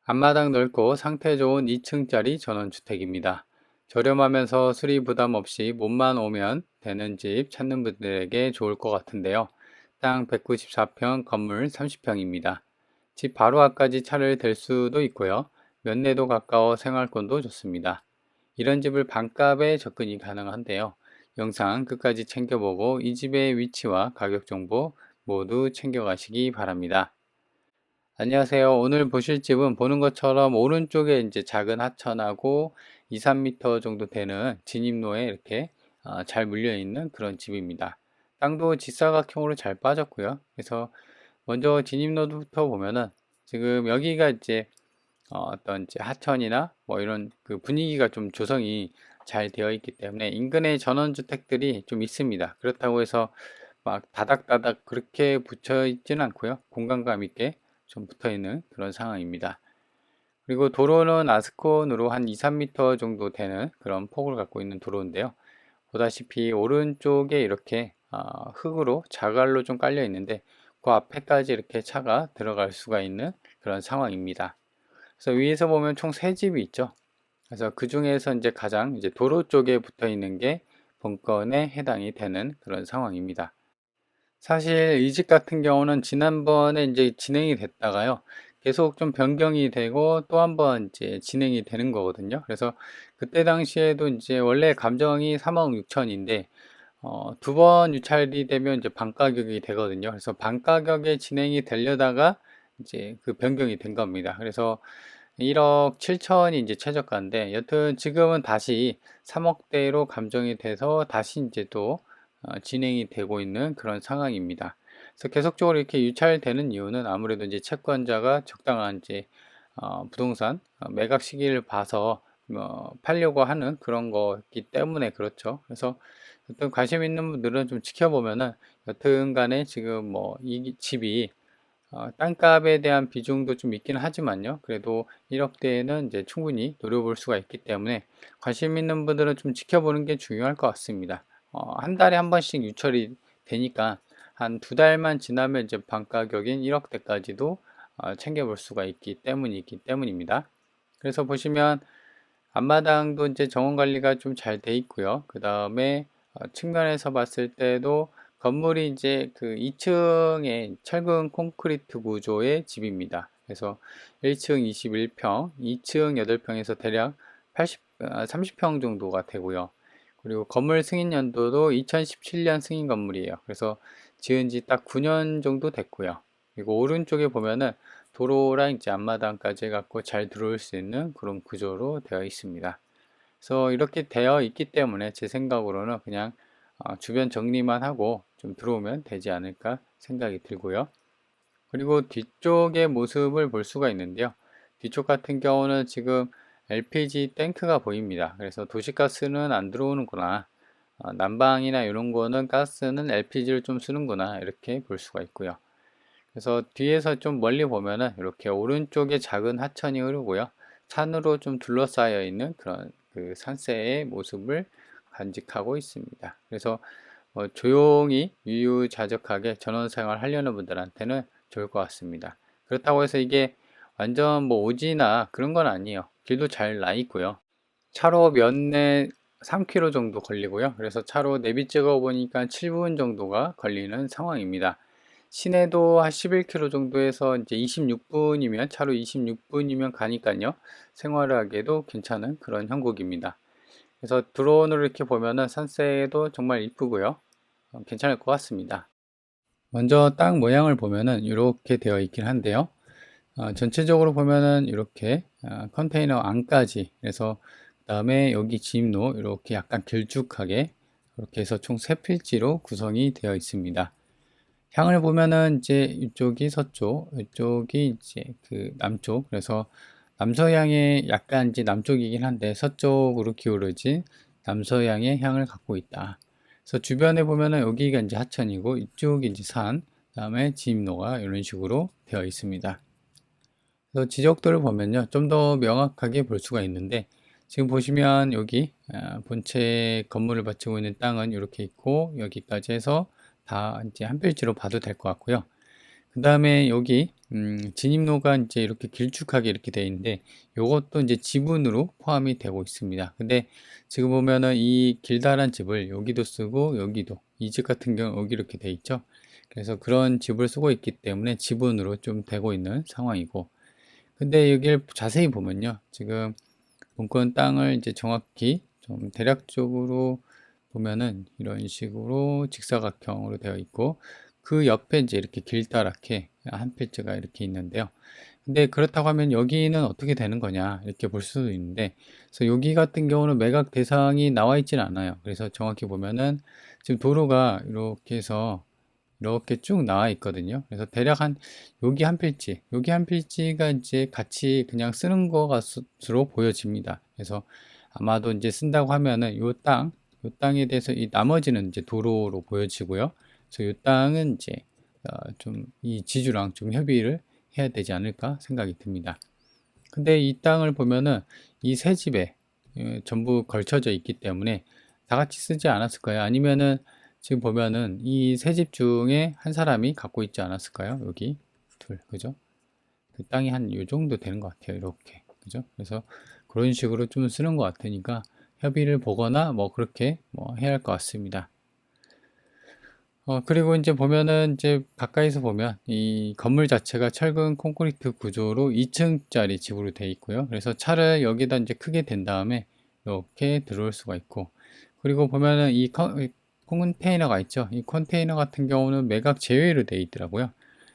앞마당 넓고 상태 좋은 2층짜리 전원주택입니다. 저렴하면서 수리 부담 없이 몸만 오면 되는 집 찾는 분들에게 좋을 것 같은데요. 땅 194평, 건물 30평입니다. 집 바로 앞까지 차를 댈 수도 있고요. 면내도 가까워 생활권도 좋습니다. 이런 집을 반값에 접근이 가능한데요. 영상 끝까지 챙겨보고 이 집의 위치와 가격 정보 모두 챙겨가시기 바랍니다. 안녕하세요. 오늘 보실 집은 보는 것처럼 오른쪽에 이제 작은 하천하고 2, 3m 정도 되는 진입로에 이렇게 잘 물려 있는 그런 집입니다. 땅도 직사각형으로 잘 빠졌고요. 그래서 먼저 진입로부터 보면은 지금 여기가 이제 어떤 이제 하천이나 뭐 이런 그 분위기가 좀 조성이 잘 되어 있기 때문에 인근에 전원주택들이 좀 있습니다. 그렇다고 해서 막 다닥다닥 그렇게 붙여 있지는 않고요. 공간감 있게 좀 붙어 있는 그런 상황입니다. 그리고 도로는 아스콘으로 한 2, 3m 정도 되는 그런 폭을 갖고 있는 도로인데요. 보다시피 오른쪽에 이렇게 흙으로 자갈로 좀 깔려 있는데 그 앞에까지 이렇게 차가 들어갈 수가 있는 그런 상황입니다. 그래서 위에서 보면 총 3집이 있죠. 그래서 그 중에서 이제 가장 이제 도로 쪽에 붙어 있는 게 본건에 해당이 되는 그런 상황입니다. 사실 이 집 같은 경우는 지난번에 이제 진행이 됐다가요. 계속 좀 변경이 되고 또 한번 이제 진행이 되는 거거든요. 그래서 그때 당시에도 이제 원래 감정이 3억 6천인데 두 번 유찰이 되면 이제 반 가격이 되거든요. 그래서 반 가격에 진행이 되려다가 이제 그 변경이 된 겁니다. 그래서 1억 7천이 이제 최저가인데 여튼 지금은 다시 3억대로 감정이 돼서 다시 이제 또 진행이 되고 있는 그런 상황입니다. 그래서 계속적으로 이렇게 유찰되는 이유는 아무래도 이제 채권자가 적당한 이제 부동산 매각 시기를 봐서 팔려고 하는 그런 거기 때문에 그렇죠. 그래서 여튼 관심 있는 분들은 좀 지켜보면은 여튼간에 지금 뭐 이 집이 땅값에 대한 비중도 좀 있긴 하지만요. 그래도 1억대에는 이제 충분히 노려볼 수가 있기 때문에 관심 있는 분들은 좀 지켜보는 게 중요할 것 같습니다. 한 달에 한 번씩 유찰이 되니까 한 두 달만 지나면 이제 반가격인 1억대까지도 챙겨볼 수가 있기 때문입니다. 그래서 보시면 앞마당도 이제 정원 관리가 좀 잘 돼 있고요. 그 다음에 측면에서 봤을 때도 건물이 이제 그 2층에 철근 콘크리트 구조의 집입니다. 그래서 1층 21평, 2층 8평에서 대략 30평 정도가 되고요. 그리고 건물 승인 연도도 2017년 승인 건물이에요. 그래서 지은 지 딱 9년 정도 됐고요. 그리고 오른쪽에 보면은 도로랑 이제 앞마당까지 해갖고 잘 들어올 수 있는 그런 구조로 되어 있습니다. 그래서 이렇게 되어 있기 때문에 제 생각으로는 그냥 주변 정리만 하고 좀 들어오면 되지 않을까 생각이 들고요. 그리고 뒤쪽의 모습을 볼 수가 있는데요. 뒤쪽 같은 경우는 지금 LPG 탱크가 보입니다. 그래서 도시가스는 안 들어오는구나. 난방이나 이런 거는 가스는 LPG를 좀 쓰는구나. 이렇게 볼 수가 있고요. 그래서 뒤에서 좀 멀리 보면은 이렇게 오른쪽에 작은 하천이 흐르고요. 산으로 좀 둘러싸여 있는 그런 그 산세의 모습을 간직하고 있습니다. 그래서 조용히 유유자적하게 전원생활 하려는 분들한테는 좋을 것 같습니다. 그렇다고 해서 이게 완전 뭐 오지나 그런 건 아니에요. 길도 잘 나 있고요. 차로 몇 내 3km 정도 걸리고요. 그래서 차로 내비 찍어 보니까 7분 정도가 걸리는 상황입니다. 시내도 한 11km 정도에서 이제 26분이면 차로 26분이면 가니까요. 생활하기에도 괜찮은 그런 형국입니다. 그래서 드론으로 이렇게 보면은 산세도 정말 이쁘고요. 괜찮을 것 같습니다. 먼저 땅 모양을 보면은 이렇게 되어 있긴 한데요. 전체적으로 보면은 이렇게 컨테이너 안까지 그래서 그 다음에 여기 진입로 이렇게 약간 길쭉하게 이렇게 해서 총 3필지로 구성이 되어 있습니다. 향을 보면은 이제 이쪽이 서쪽, 이쪽이 이제 그 남쪽. 그래서 남서향의 약간 이제 남쪽이긴 한데 서쪽으로 기울어진 남서향의 향을 갖고 있다. 그래서 주변에 보면은 여기가 이제 하천이고 이쪽이 이제 산, 그다음에 진입로가 이런 식으로 되어 있습니다. 그래서 지적도를 보면요, 좀 더 명확하게 볼 수가 있는데 지금 보시면 여기 본체 건물을 받치고 있는 땅은 이렇게 있고 여기까지 해서 다 이제 한 필지로 봐도 될 것 같고요. 그 다음에 여기 진입로가 이제 이렇게 길쭉하게 이렇게 되어 있는데 요것도 이제 지분으로 포함이 되고 있습니다. 근데 지금 보면은 이 길다란 집을 여기도 쓰고 여기도 이 집 같은 경우 여기 이렇게 돼 있죠. 그래서 그런 집을 쓰고 있기 때문에 지분으로 좀 되고 있는 상황이고, 근데 여기를 자세히 보면요, 지금 본권 땅을 이제 정확히 좀 대략적으로 보면은 이런 식으로 직사각형으로 되어 있고, 그 옆에 이제 이렇게 길다랗게 한 필지가 이렇게 있는데요. 근데 그렇다고 하면 여기는 어떻게 되는 거냐 이렇게 볼 수도 있는데, 그래서 여기 같은 경우는 매각 대상이 나와 있지는 않아요. 그래서 정확히 보면은 지금 도로가 이렇게 해서 이렇게 쭉 나와 있거든요. 그래서 대략 한 여기 한 필지가 이제 같이 그냥 쓰는 것 것으로 보여집니다. 그래서 아마도 이제 쓴다고 하면은 요 땅에 대해서 이 나머지는 이제 도로로 보여지고요. 그래서 요 땅은 이제 좀 이 지주랑 좀 협의를 해야 되지 않을까 생각이 듭니다. 근데 이 땅을 보면은 이 세 집에 전부 걸쳐져 있기 때문에 다 같이 쓰지 않았을까요? 아니면은 지금 보면은 이 세 집 중에 한 사람이 갖고 있지 않았을까요? 여기 둘, 그죠? 그 땅이 한 요 정도 되는 것 같아요. 이렇게, 그죠? 그래서 그런 식으로 좀 쓰는 것 같으니까 협의를 보거나 뭐 그렇게 뭐 해야 할 것 같습니다. 그리고 이제 보면은 이제 가까이서 보면 이 건물 자체가 철근 콘크리트 구조로 2층짜리 집으로 되어 있고요. 그래서 차를 여기다 이제 크게 댄 다음에 이렇게 들어올 수가 있고, 그리고 보면은 이 컨테이너가 있죠. 이 컨테이너 같은 경우는 매각 제외로 되어 있더라고요.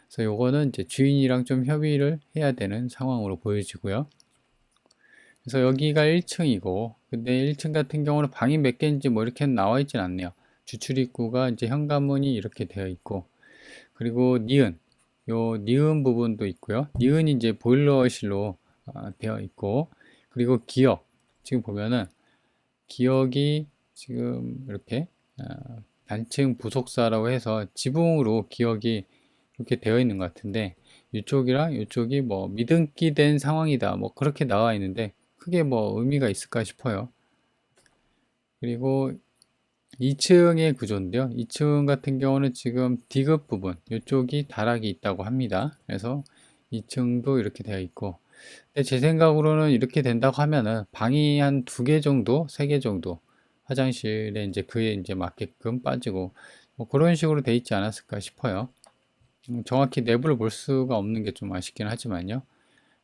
그래서 요거는 이제 주인이랑 좀 협의를 해야 되는 상황으로 보여지고요. 그래서 여기가 1층이고, 근데 1층 같은 경우는 방이 몇 개인지 뭐 이렇게 나와 있진 않네요. 주출입구가 이제 현관문이 이렇게 되어 있고, 그리고 니은 부분도 있고요. 니은이 이제 보일러실로 되어 있고, 그리고 기역, 지금 보면은 기역이 지금 이렇게 단층 부속사라고 해서 지붕으로 기역이 이렇게 되어 있는 것 같은데, 이쪽이랑 이쪽이 뭐 미등기 된 상황이다 뭐 그렇게 나와 있는데 크게 뭐 의미가 있을까 싶어요. 그리고 2층의 구조인데요. 2층 같은 경우는 지금 D급 부분, 이쪽이 다락이 있다고 합니다. 그래서 2층도 이렇게 되어 있고, 근데 제 생각으로는 이렇게 된다고 하면은 방이 한 2개 정도, 3개 정도, 화장실에 이제 그에 이제 맞게끔 빠지고, 뭐 그런 식으로 돼 있지 않았을까 싶어요. 정확히 내부를 볼 수가 없는 게 좀 아쉽긴 하지만요.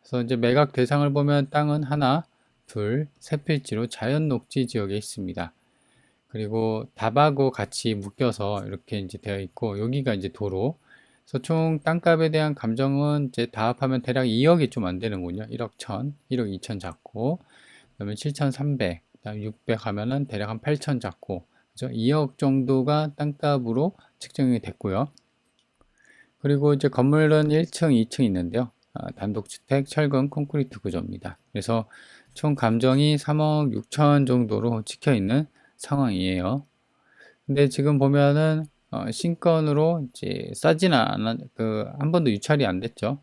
그래서 이제 매각 대상을 보면 땅은 하나, 둘, 세 필지로 자연 녹지 지역에 있습니다. 그리고 답하고 같이 묶여서 이렇게 이제 되어 있고, 여기가 이제 도로. 그래서 총 땅값에 대한 감정은 이제 다 합하면 대략 2억이 좀 안 되는군요. 1억 1천, 1억 2천 잡고, 그러면 7,300, 그다음 600 하면은 대략 한 8천 잡고, 그죠? 2억 정도가 땅값으로 측정이 됐고요. 그리고 이제 건물은 1층, 2층 있는데요. 단독주택 철근 콘크리트 구조입니다. 그래서 총 감정이 3억 6천 정도로 찍혀 있는 상황이에요. 근데 지금 보면은 신건으로 이제 싸지는 않아, 한 번도 유찰이 안 됐죠.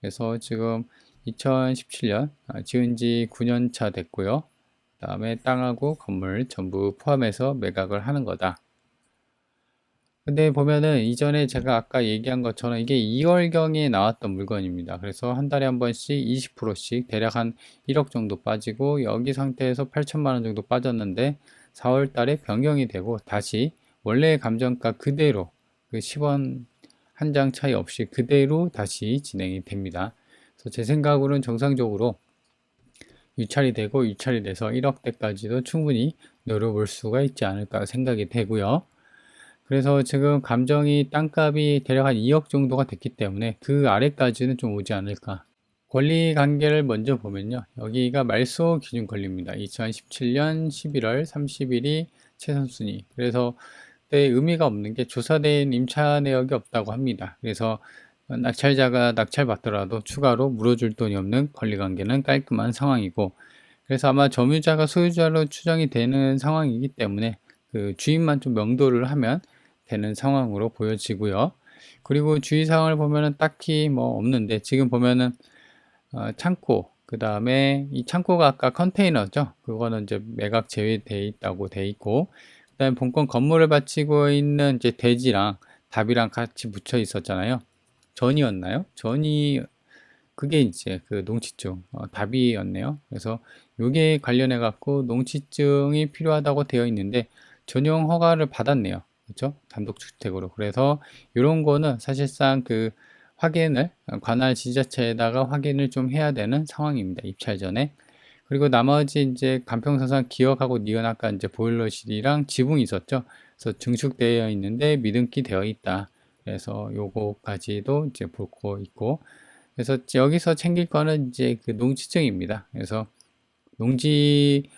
그래서 지금 2017년 지은 지 9년 차 됐고요. 그다음에 땅하고 건물 전부 포함해서 매각을 하는 거다. 근데 보면은 이전에 제가 아까 얘기한 것처럼 이게 2월경에 나왔던 물건입니다. 그래서 한 달에 한 번씩 20%씩 대략 한 1억 정도 빠지고, 여기 상태에서 8천만 원 정도 빠졌는데 4월 달에 변경이 되고 다시 원래의 감정가 그대로 그 10원 한 장 차이 없이 그대로 다시 진행이 됩니다. 그래서 제 생각으로는 정상적으로 유찰이 되고, 유찰이 돼서 1억대까지도 충분히 노려볼 수가 있지 않을까 생각이 되고요. 그래서 지금 감정이 땅값이 대략 한 2억 정도가 됐기 때문에 그 아래까지는 좀 오지 않을까. 권리 관계를 먼저 보면요. 여기가 말소 기준 권리입니다. 2017년 11월 30일이 최선순위. 그래서 그때 의미가 없는 게 조사된 임차 내역이 없다고 합니다. 그래서 낙찰자가 낙찰받더라도 추가로 물어줄 돈이 없는 권리 관계는 깔끔한 상황이고, 그래서 아마 점유자가 소유자로 추정이 되는 상황이기 때문에 그 주인만 좀 명도를 하면 되는 상황으로 보여지고요. 그리고 주의사항을 보면은 딱히 뭐 없는데, 지금 보면은 창고, 그 다음에 이 창고가 아까 컨테이너죠. 그거는 이제 매각 제외되어 있다고 돼 있고, 그 다음에 본건 건물을 바치고 있는 이제 대지랑 답이랑 같이 붙여 있었잖아요. 전이었나요? 전이 그게 이제 그 농치증 답이었네요. 그래서 요게 관련해 갖고 농치증이 필요하다고 되어 있는데 전용 허가를 받았네요. 그렇죠? 단독주택으로. 그래서 이런 거는 사실상 그 확인을 관할 지자체에다가 확인을 좀 해야 되는 상황입니다. 입찰 전에. 그리고 나머지 이제 간평서상 기억하고 니은 아까 이제 보일러실이랑 지붕이 있었죠. 그래서 증축되어 있는데 미등기 되어 있다. 그래서 요거까지도 이제 보고 있고. 그래서 여기서 챙길 거는 이제 그 농지증입니다. 그래서 농지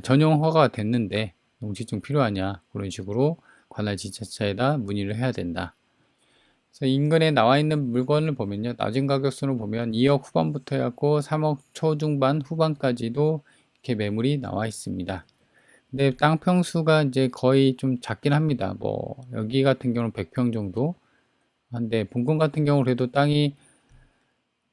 전용 허가가 됐는데 농지증 필요하냐 그런 식으로 관할 지자체에다 문의를 해야 된다. 그래서 인근에 나와 있는 물건을 보면요, 낮은 가격선을 보면 2억 후반부터 해갖고 3억 초중반 후반까지도 이렇게 매물이 나와 있습니다. 근데 땅 평수가 이제 거의 좀 작긴 합니다. 뭐 여기 같은 경우는 100평 정도 한데 본건 같은 경우 그래도 땅이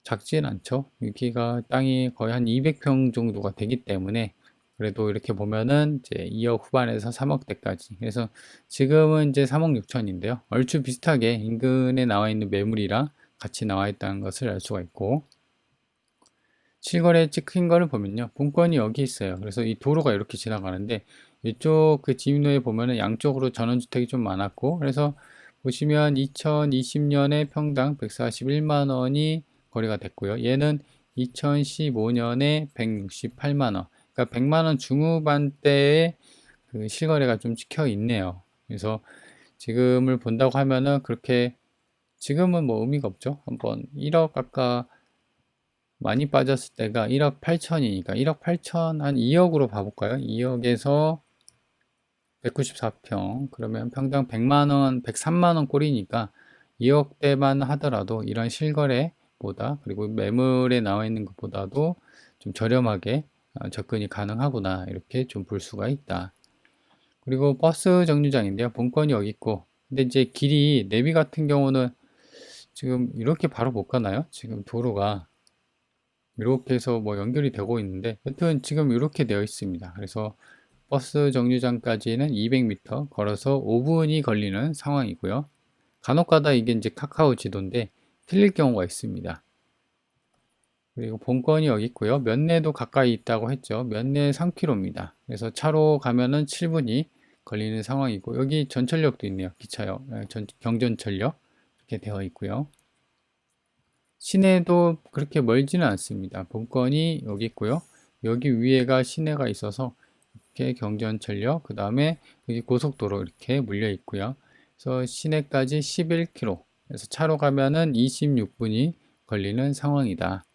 작진 않죠. 여기가 땅이 거의 한 200평 정도가 되기 때문에 그래도 이렇게 보면은 이제 2억 후반에서 3억대까지. 그래서 지금은 이제 3억 6천인데요. 얼추 비슷하게 인근에 나와 있는 매물이랑 같이 나와 있다는 것을 알 수가 있고, 실거래 찍힌 거를 보면요, 본건이 여기 있어요. 그래서 이 도로가 이렇게 지나가는데 이쪽 그 진입로에 보면은 양쪽으로 전원주택이 좀 많았고, 그래서 보시면 2020년에 평당 141만 원이 거래가 됐고요. 얘는 2015년에 168만 원. 그러니까 100만 원 중후반대에 그 실거래가 좀 찍혀 있네요. 그래서 지금을 본다고 하면은 그렇게 지금은 뭐 의미가 없죠. 한번 1억 아까 많이 빠졌을 때가 1억 8천이니까 1억 8천 한 2억으로 봐볼까요? 2억에서 194평 그러면 평당 100만원 103만원 꼴이니까 2억대만 하더라도 이런 실거래보다 그리고 매물에 나와 있는 것보다도 좀 저렴하게 접근이 가능하구나 이렇게 좀 볼 수가 있다. 그리고 버스 정류장인데요, 본건이 여기 있고 근데 이제 길이 내비 같은 경우는 지금 이렇게 바로 못 가나요? 지금 도로가 이렇게 해서 뭐 연결이 되고 있는데 여튼 지금 이렇게 되어 있습니다. 그래서 버스 정류장까지는 200m 걸어서 5분이 걸리는 상황이고요. 간혹가다 이게 이제 카카오 지도인데 틀릴 경우가 있습니다. 그리고 본건이 여기 있고요. 면내도 가까이 있다고 했죠. 면내 3km입니다. 그래서 차로 가면은 7분이 걸리는 상황이고 여기 전철역도 있네요. 기차역, 경전철역 이렇게 되어 있고요. 시내도 그렇게 멀지는 않습니다. 본건이 여기 있고요. 여기 위에가 시내가 있어서 이렇게 경전철역, 그 다음에 여기 고속도로 이렇게 물려 있고요. 그래서 시내까지 11km. 그래서 차로 가면은 26분이 걸리는 상황이다.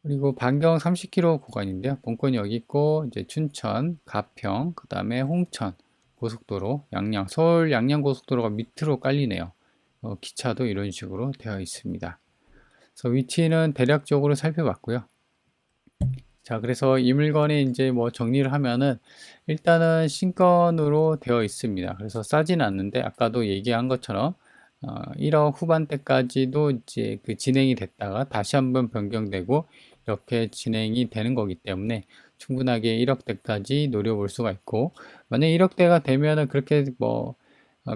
그리고 반경 30km 구간인데요. 본건이 여기 있고 이제 춘천, 가평, 그 다음에 홍천 고속도로, 양양, 서울 양양 고속도로가 밑으로 깔리네요. 기차도 이런 식으로 되어 있습니다. 그래서 위치는 대략적으로 살펴봤고요. 자, 그래서 이 물건이 이제 뭐 정리를 하면은 일단은 신건으로 되어 있습니다. 그래서 싸진 않는데 아까도 얘기한 것처럼 1억 후반대까지도 이제 그 진행이 됐다가 다시 한번 변경되고 이렇게 진행이 되는 거기 때문에 충분하게 1억대까지 노려볼 수가 있고 만약 1억대가 되면은 그렇게 뭐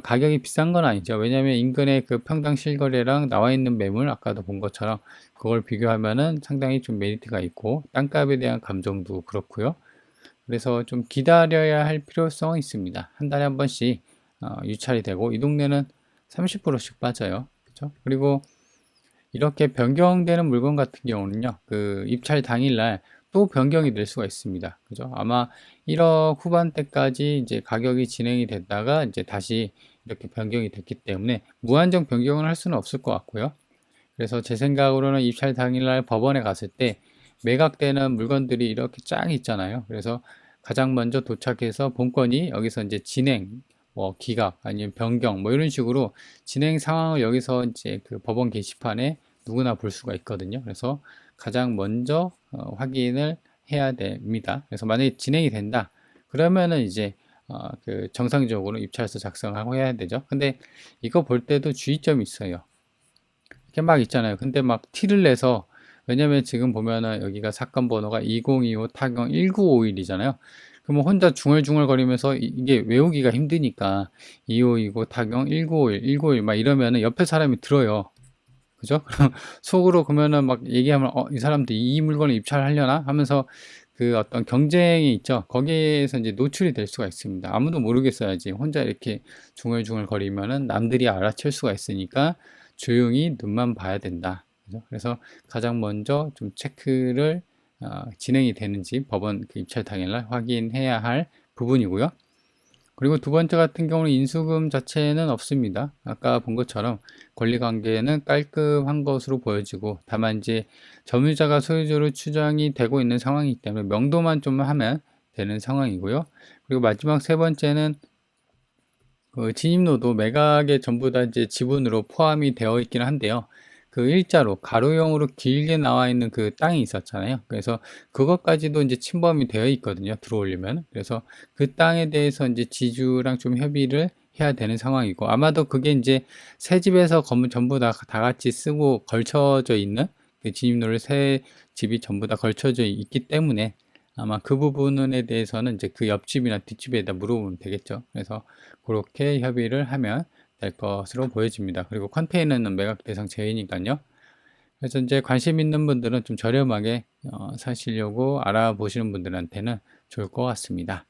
가격이 비싼 건 아니죠. 왜냐하면 인근의 그 평당 실거래랑 나와 있는 매물 아까도 본 것처럼 그걸 비교하면은 상당히 좀 메리트가 있고 땅값에 대한 감정도 그렇고요. 그래서 좀 기다려야 할 필요성은 있습니다. 한 달에 한 번씩 유찰이 되고 이 동네는 30%씩 빠져요. 그렇죠? 그리고 이렇게 변경되는 물건 같은 경우는요, 그 입찰 당일날 또 변경이 될 수가 있습니다. 그죠? 아마 1억 후반대까지 이제 가격이 진행이 됐다가 이제 다시 이렇게 변경이 됐기 때문에 무한정 변경을 할 수는 없을 것 같고요. 그래서 제 생각으로는 입찰 당일날 법원에 갔을 때 매각되는 물건들이 이렇게 쫙 있잖아요. 그래서 가장 먼저 도착해서 본건이 여기서 이제 진행, 뭐 기각 아니면 변경 뭐 이런 식으로 진행 상황을 여기서 이제 그 법원 게시판에 누구나 볼 수가 있거든요. 그래서 가장 먼저 확인을 해야 됩니다. 그래서 만약에 진행이 된다 그러면은 이제 그 정상적으로 입찰서 작성하고 해야 되죠. 근데 이거 볼 때도 주의점이 있어요. 이렇게 막 있잖아요. 근데 막 티를 내서 왜냐면 지금 보면은 여기가 사건 번호가 2025 타경 1951이잖아요. 그러면 혼자 중얼중얼거리면서 이게 외우기가 힘드니까 2529 타경 1951, 1951 막 이러면은 옆에 사람이 들어요. 그죠? 그럼 속으로 그러면은 막 얘기하면 이 사람도 이 물건을 입찰하려나 하면서 그 어떤 경쟁이 있죠. 거기에서 이제 노출이 될 수가 있습니다. 아무도 모르겠어야지. 혼자 이렇게 중얼중얼 거리면은 남들이 알아챌 수가 있으니까 조용히 눈만 봐야 된다. 그죠? 그래서 가장 먼저 좀 체크를 진행이 되는지 법원 그 입찰 당일날 확인해야 할 부분이고요. 그리고 두 번째 같은 경우는 인수금 자체는 없습니다. 아까 본 것처럼 권리관계는 깔끔한 것으로 보여지고 다만 이제 점유자가 소유주로 추정이 되고 있는 상황이기 때문에 명도만 좀 하면 되는 상황이고요. 그리고 마지막 세 번째는 그 진입로도 매각에 전부 다 이제 지분으로 포함이 되어 있기는 한데요. 그 일자로 가로형으로 길게 나와 있는 그 땅이 있었잖아요. 그래서 그것까지도 이제 침범이 되어 있거든요. 들어올리면. 그래서 그 땅에 대해서 이제 지주랑 좀 협의를 해야 되는 상황이고 아마도 그게 이제 새 집에서 건물 전부 다 같이 쓰고 걸쳐져 있는 그 진입로를 새 집이 전부 다 걸쳐져 있기 때문에 아마 그 부분에 대해서는 이제 그 옆집이나 뒷집에다 물어보면 되겠죠. 그래서 그렇게 협의를 하면 될 것으로 보여집니다. 그리고 컨테이너는 매각 대상 제외니까요. 그래서 이제 관심 있는 분들은 좀 저렴하게 사시려고 알아보시는 분들한테는 좋을 것 같습니다.